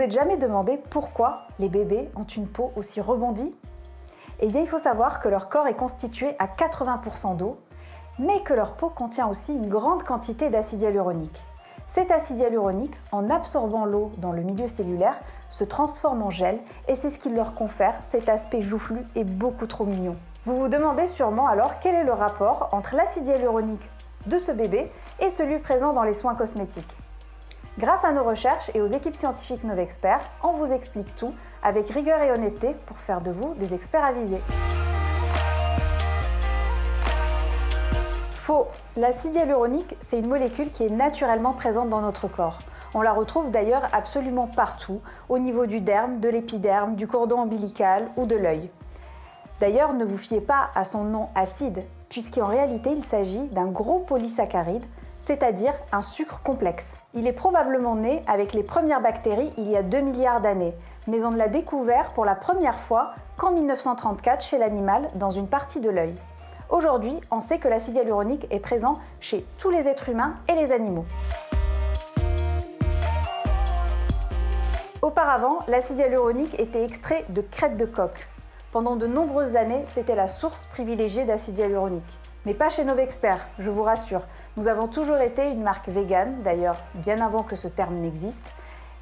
êtes jamais demandé pourquoi les bébés ont une peau aussi rebondie? Eh bien, il faut savoir que leur corps est constitué à 80% d'eau, mais que leur peau contient aussi une grande quantité d'acide hyaluronique. Cet acide hyaluronique, en absorbant l'eau dans le milieu cellulaire, se transforme en gel et c'est ce qui leur confère cet aspect joufflu et beaucoup trop mignon. Vous vous demandez sûrement alors quel est le rapport entre l'acide hyaluronique de ce bébé et celui présent dans les soins cosmétiques. Grâce à nos recherches et aux équipes scientifiques Novexpert, on vous explique tout avec rigueur et honnêteté pour faire de vous des experts avisés. Faux! L'acide hyaluronique, c'est une molécule qui est naturellement présente dans notre corps. On la retrouve d'ailleurs absolument partout, au niveau du derme, de l'épiderme, du cordon ombilical ou de l'œil. D'ailleurs, ne vous fiez pas à son nom acide, puisqu'en réalité il s'agit d'un gros polysaccharide, c'est-à-dire un sucre complexe. Il est probablement né avec les premières bactéries il y a 2 milliards d'années, mais on ne l'a découvert pour la première fois qu'en 1934 chez l'animal dans une partie de l'œil. Aujourd'hui, on sait que l'acide hyaluronique est présent chez tous les êtres humains et les animaux. Auparavant, l'acide hyaluronique était extrait de crête de coq. Pendant de nombreuses années, c'était la source privilégiée d'acide hyaluronique. Mais pas chez Novexpert, je vous rassure. Nous avons toujours été une marque végane, d'ailleurs bien avant que ce terme n'existe,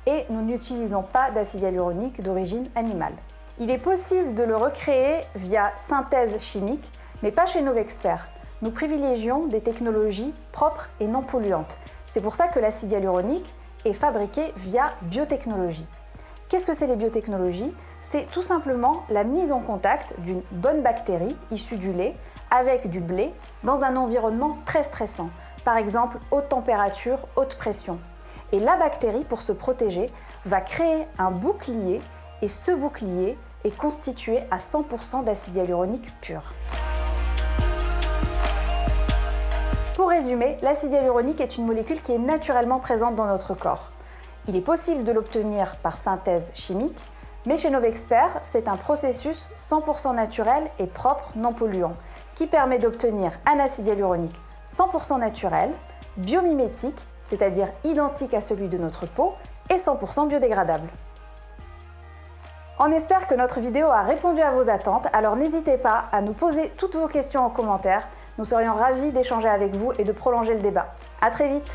et nous n'utilisons pas d'acide hyaluronique d'origine animale. Il est possible de le recréer via synthèse chimique, mais pas chez Novexpert. Nous privilégions des technologies propres et non polluantes. C'est pour ça que l'acide hyaluronique est fabriqué via biotechnologie. Qu'est-ce que c'est les biotechnologies? C'est tout simplement la mise en contact d'une bonne bactérie issue du lait avec du blé dans un environnement très stressant, par exemple haute température, haute pression. Et la bactérie, pour se protéger, va créer un bouclier et ce bouclier est constitué à 100% d'acide hyaluronique pur. Pour résumer, l'acide hyaluronique est une molécule qui est naturellement présente dans notre corps. Il est possible de l'obtenir par synthèse chimique, mais chez Novexpert, c'est un processus 100% naturel et propre, non polluant, qui permet d'obtenir un acide hyaluronique 100% naturel, biomimétique, c'est-à-dire identique à celui de notre peau, et 100% biodégradable. On espère que notre vidéo a répondu à vos attentes, alors n'hésitez pas à nous poser toutes vos questions en commentaire. Nous serions ravis d'échanger avec vous et de prolonger le débat. À très vite!